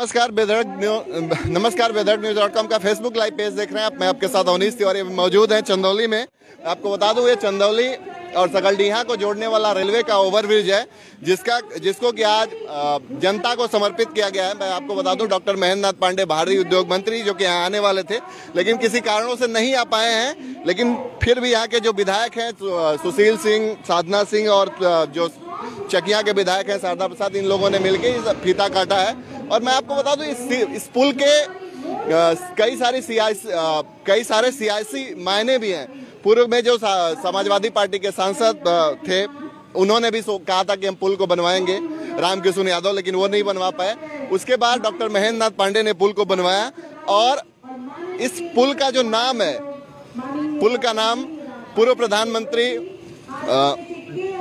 नमस्कार बेधड़क न्यूज.com का फेसबुक लाइव पेज देख रहे हैं आप। मैं आपके साथ अवनीश तिवारी मौजूद हैं चंदौली में। आपको बता दूं ये चंदौली और सकलडीहा को जोड़ने वाला रेलवे का ओवरब्रिज है जिसको कि आज जनता को समर्पित किया गया है। मैं आपको बता दूं डॉक्टर महेंद्र नाथ पांडे भारी उद्योग मंत्री जो कि यहाँ आने वाले थे लेकिन किसी कारणों से नहीं आ पाए हैं, लेकिन फिर भी यहाँ के जो विधायक हैं सुशील सिंह, साधना सिंह और जो चकिया के विधायक हैं शारदा प्रसाद, इन लोगों ने मिलकर फीता काटा है। और मैं आपको बता दूं इस पुल के कई सारे सियासी मायने भी हैं। पूर्व में जो समाजवादी पार्टी के सांसद थे उन्होंने भी कहा था कि हम पुल को बनवाएंगे, रामकिशोर यादव, लेकिन वो नहीं बनवा पाए। उसके बाद डॉक्टर महेंद्र नाथ पांडे ने पुल को बनवाया और इस पुल का जो नाम है, पुल का नाम पूर्व प्रधानमंत्री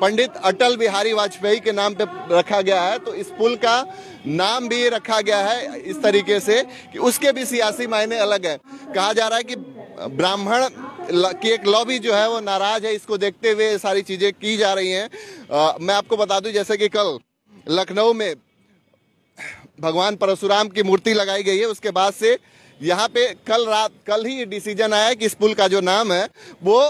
पंडित अटल बिहारी वाजपेयी के नाम पे रखा गया है। तो इस पुल का नाम भी रखा गया है इस तरीके से कि उसके भी सियासी मायने अलग है। कहा जा रहा है कि ब्राह्मण की एक लॉबी जो है वो नाराज है, इसको देखते हुए सारी चीजें की जा रही हैं। मैं आपको बता दूं जैसे कि कल लखनऊ में भगवान परशुराम की मूर्ति लगाई गई है, उसके बाद से यहाँ पे कल ही डिसीजन आया है कि इस पुल का जो नाम है वो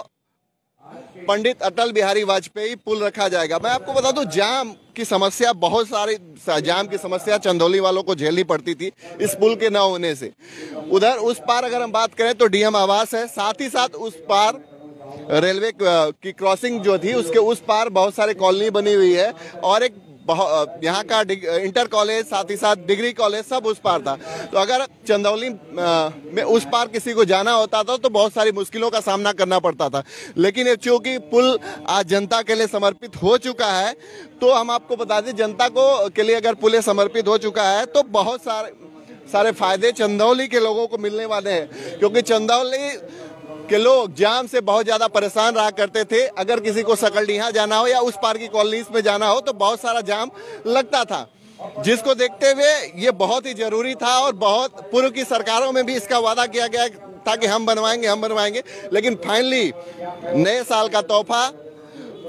पंडित अटल बिहारी वाजपेयी पुल रखा जाएगा। मैं आपको बता दूं जाम की समस्या, बहुत सारी जाम की समस्या चंदौली वालों को झेलनी पड़ती थी इस पुल के न होने से। उधर उस पार अगर हम बात करें तो डीएम आवास है, साथ ही साथ उस पार रेलवे की क्रॉसिंग जो थी उसके उस पार बहुत सारे कॉलोनी बनी हुई है और एक यहाँ का इंटर कॉलेज, साथ ही साथ डिग्री कॉलेज सब उस पार था। तो अगर चंदौली में उस पार किसी को जाना होता था तो बहुत सारी मुश्किलों का सामना करना पड़ता था, लेकिन चूंकि पुल आज जनता के लिए समर्पित हो चुका है तो हम आपको बता दें जनता को के लिए अगर पुल समर्पित हो चुका है तो बहुत सारे फायदे चंदौली के लोगों को मिलने वाले हैं, क्योंकि चंदौली के लोग जाम से बहुत ज्यादा परेशान रहा करते थे। अगर किसी को सकलडीहा जाना हो या उस पार की कॉलोनीज में जाना हो तो बहुत सारा जाम लगता था, जिसको देखते हुए ये बहुत ही जरूरी था। और बहुत पूर्व की सरकारों में भी इसका वादा किया गया था कि हम बनवाएंगे, लेकिन फाइनली नए साल का तोहफा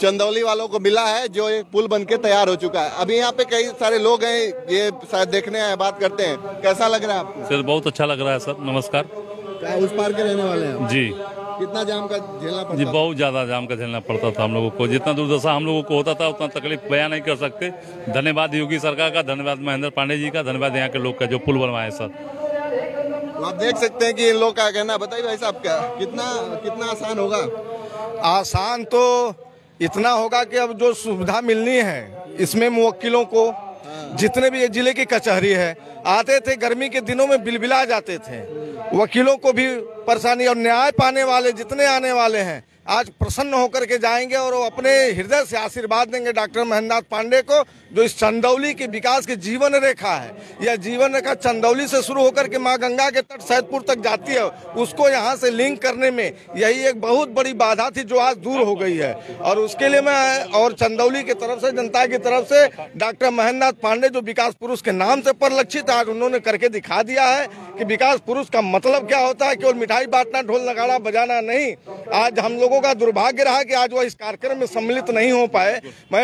चंदौली वालों को मिला है जो एक पुल बनके तैयार हो चुका है। अभी यहाँ पे कई सारे लोग हैं, ये शायद देखने आए, बात करते हैं। कैसा लग रहा है आपको? सर बहुत अच्छा लग रहा है सर। नमस्कार। क्या उस पार के रहने वाले हैं जी? कितना जाम का झेलना पड़ता जी बहुत ज्यादा जाम का झेलना पड़ता था हम लोगों को। जितना दुर्दशा हम लोगों को होता था उतना तकलीफ बयान नहीं कर सकते। धन्यवाद योगी सरकार का, धन्यवाद महेंद्र पांडे जी का, धन्यवाद यहाँ के लोग का जो पुल बनवाए सर। तो आप देख सकते हैं कि इन लोग का कहना, बताइए भाई साहब क्या कितना आसान होगा? आसान तो इतना होगा कि अब जो सुविधा मिलनी है इसमें मुवक्किलों को, जितने भी जिले की कचहरी है, आते थे गर्मी के दिनों में बिलबिला जाते थे, वकीलों को भी परेशानी, और न्याय पाने वाले जितने आने वाले हैं आज प्रसन्न होकर के जाएंगे और वो अपने हृदय से आशीर्वाद देंगे डॉक्टर महेंद्र नाथ पांडे को, जो इस चंदौली के विकास की जीवन रेखा है। यह जीवन रेखा चंदौली से शुरू होकर के माँ गंगा के तट सैदपुर तक जाती है, उसको यहाँ से लिंक करने में यही एक बहुत बड़ी बाधा थी जो आज दूर हो गई है। और उसके लिए मैं और चंदौली की तरफ से, जनता की तरफ से डॉक्टर महेंद्र नाथ पांडे जो विकास पुरुष के नाम से परिलक्षित आज उन्होंने करके दिखा दिया है कि विकास पुरुष का मतलब क्या होता है, केवल मिठाई बांटना, ढोल नगाड़ा बजाना नहीं। आज हम लोगों का दुर्भाग्य रहा कि आज वह इस कार्यक्रम में सम्मिलित नहीं हो पाए।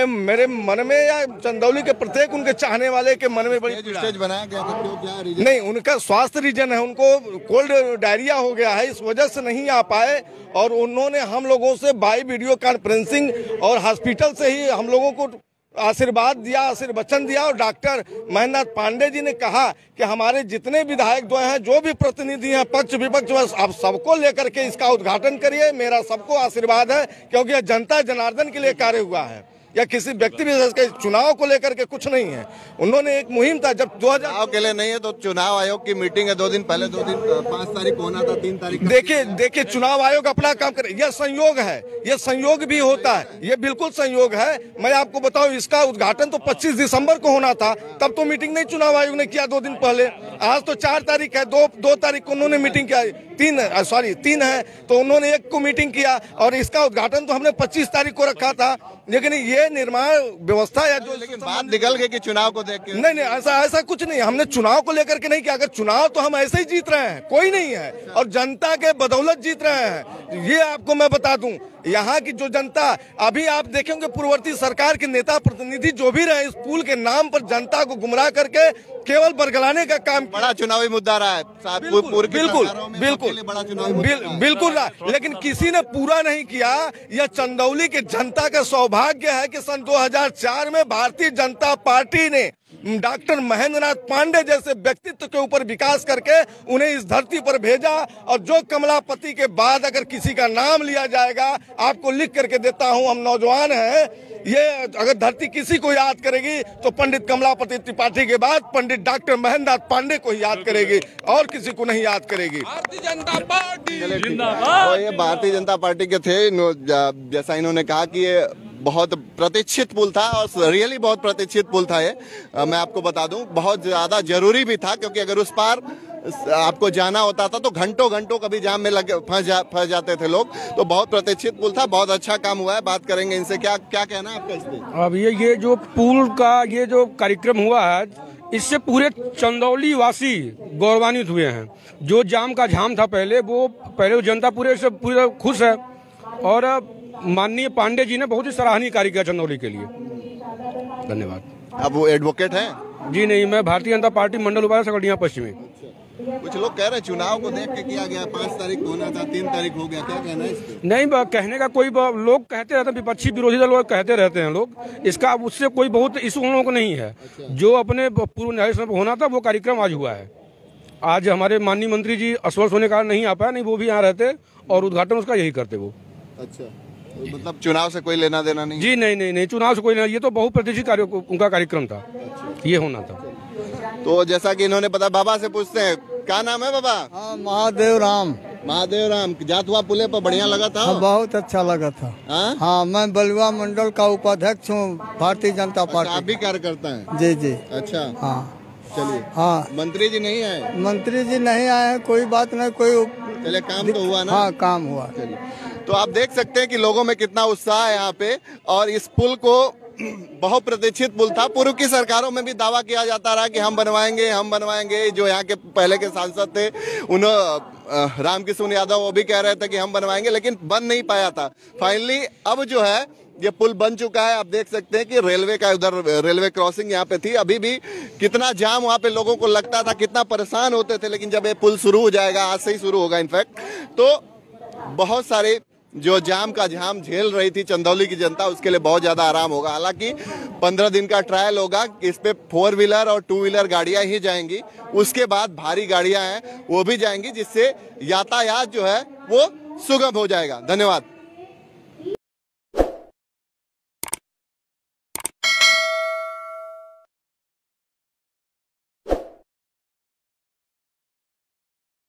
मेरे मन में या चंदौली के प्रत्येक उनके चाहने वाले के मन में बड़ी स्टेज बनाया गया था, क्यों, क्या रीजन? नहीं, उनका स्वास्थ्य रीजन है, उनको कोल्ड डायरिया हो गया है, इस वजह से नहीं आ पाए। और उन्होंने हम लोगों से बाई वीडियो कॉन्फ्रेंसिंग और हॉस्पिटल से ही हम लोगों को आशीर्वचन दिया। और डॉक्टर महेंद्र नाथ पांडे जी ने कहा कि हमारे जितने विधायक द्वय हैं, जो भी प्रतिनिधि हैं, पक्ष विपक्ष, आप सबको लेकर के इसका उद्घाटन करिए। मेरा सबको आशीर्वाद है, क्योंकि यह जनता जनार्दन के लिए कार्य हुआ है, या किसी व्यक्ति विशेष के चुनाव को लेकर के कुछ नहीं है। उन्होंने एक मुहिम था, जब 2000 के लिए नहीं है तो चुनाव आयोग की मीटिंग है 2 दिन पहले, 5 तारीख को होना था, 3 तारीख। देखिए चुनाव आयोग अपना काम करे, यह संयोग है, यह संयोग भी होता है, यह बिल्कुल संयोग है। मैं आपको बताऊं, इसका उद्घाटन तो 25 दिसंबर को होना था, तब तो मीटिंग नहीं चुनाव आयोग ने किया 2 दिन पहले। आज तो 4 तारीख है, 2 तारीख को उन्होंने मीटिंग किया, 3 है, तो उन्होंने 1 को मीटिंग किया। और इसका उद्घाटन तो हमने 25 तारीख को रखा था, लेकिन ये निर्माण व्यवस्था या जो, लेकिन बात निकल गई कि चुनाव को देख के नहीं, ऐसा कुछ नहीं। हमने चुनाव को लेकर के नहीं किया। अगर चुनाव तो हम ऐसे ही जीत रहे हैं, कोई नहीं है, और जनता के बदौलत जीत रहे हैं। ये आपको मैं बता दूं, यहाँ की जो जनता, अभी आप देखेंगे पूर्ववर्ती सरकार के नेता प्रतिनिधि जो भी रहे, इस पुल के नाम पर जनता को गुमराह करके केवल बरगलाने का काम किया। बड़ा चुनावी मुद्दा रहा है साहब, बिल्कुल बिल्कुल बड़ा चुनावी मुद्दा बिल्कुल रहा, लेकिन किसी ने पूरा नहीं किया। यह चंदौली की जनता का सौभाग्य है कि सन 2004 में भारतीय जनता पार्टी ने डॉक्टर महेंद्र नाथ पांडे जैसे व्यक्तित्व के ऊपर विकास करके उन्हें इस धरती पर भेजा। और जो कमलापति के बाद अगर किसी का नाम लिया जाएगा, आपको लिख करके देता हूं, हम नौजवान हैं, ये अगर धरती किसी को याद करेगी तो पंडित कमलापति त्रिपाठी के बाद पंडित डॉक्टर महेंद्र नाथ पांडे को ही याद करेगी और किसी को नहीं याद करेगी। भारतीय जनता पार्टी तो ये भारतीय जनता पार्टी के थे। जैसा इन्होंने कहा कि ये बहुत प्रतीक्षित पुल था और रियली बहुत प्रतीक्षित पुल था ये। मैं आपको बता दूं बहुत ज्यादा जरूरी भी था, क्योंकि अगर उस पार आपको जाना होता था तो घंटों घंटों कभी जाम में फंस जाते थे लोग। तो बहुत प्रतीक्षित पुल था, बहुत अच्छा काम हुआ है। बात करेंगे इनसे, क्या क्या कहना है आपका इस पे? अब ये जो पुल का ये जो कार्यक्रम हुआ है, इससे पूरे चंदौली वासी गौरवान्वित हुए हैं। जो जाम का झाम था पहले जनता पूरे खुश है। और माननीय पांडे जी ने बहुत ही सराहनीय कार्य किया चंदौली के लिए। धन्यवाद। अब वो एडवोकेट हैं? जी नहीं, मैं भारतीय जनता पार्टी मंडल उपाध्यक्ष सकड़िया पश्चिमी। कुछ लोग कह रहे हैं चुनाव को देख के किया गया, 5 तारीख को होना था, 3 तारीख हो गया, क्या कहना है इस पे? नहीं, कहने का कोई लोग कहते रहते हैं, विपक्षी विरोधी दल कहते रहते हैं लोग, इसका उससे कोई बहुत इशू उन लोगों को नहीं है। जो अपने पूर्व निर्धारित समय होना था वो कार्यक्रम आज हुआ है। आज हमारे माननीय मंत्री जी अस्वस्थ होने के कारण नहीं आ पाया, नहीं वो भी यहाँ रहते और उद्घाटन उसका यही करते वो। अच्छा, मतलब चुनाव से कोई लेना देना नहीं? जी नहीं, चुनाव से कोई लेना, ये तो बहुत प्रतीक्षित उनका कार्यक्रम था, ये होना था। तो जैसा कि इन्होंने पता, बाबा से पूछते हैं, क्या नाम है बाबा? हाँ, महादेव राम। महादेव राम, जात हुआ पुले पर बढ़िया लगा था? हाँ, बहुत अच्छा लगा था। हाँ, मैं बलुआ मंडल का उपाध्यक्ष हूँ भारतीय जनता पार्टी। आप भी कार्यकर्ता हैं? जी जी। अच्छा, हाँ चलिए। हाँ, मंत्री जी नहीं आए? मंत्री जी नहीं आए हैं, कोई बात नहीं, कोई चलिए, काम तो हुआ ना? हाँ, काम हुआ। तो आप देख सकते हैं कि लोगों में कितना उत्साह है यहाँ पे। और इस पुल को बहुत प्रतीक्षित पुल था। पूर्व की सरकारों में भी दावा किया जाता रहा कि हम बनवाएंगे। जो यहाँ के पहले के सांसद थे उन्होंने रामकिशोर यादव, वो भी कह रहे थे कि हम बनवाएंगे, लेकिन बन नहीं पाया था। फाइनली अब जो है ये पुल बन चुका है। आप देख सकते हैं कि रेलवे का उधर रेलवे क्रॉसिंग यहाँ पे थी, अभी भी कितना जाम वहाँ पे लोगों को लगता था, कितना परेशान होते थे। लेकिन जब ये पुल शुरू हो जाएगा, आज से ही शुरू होगा इनफैक्ट, तो बहुत सारे जो जाम का झाम झेल रही थी चंदौली की जनता, उसके लिए बहुत ज्यादा आराम होगा। हालांकि 15 दिन का ट्रायल होगा, इस पे 4 व्हीलर और 2 व्हीलर गाड़ियां ही जाएंगी। उसके बाद भारी गाड़ियां हैं वो भी जाएंगी, जिससे यातायात जो है वो सुगम हो जाएगा। धन्यवाद।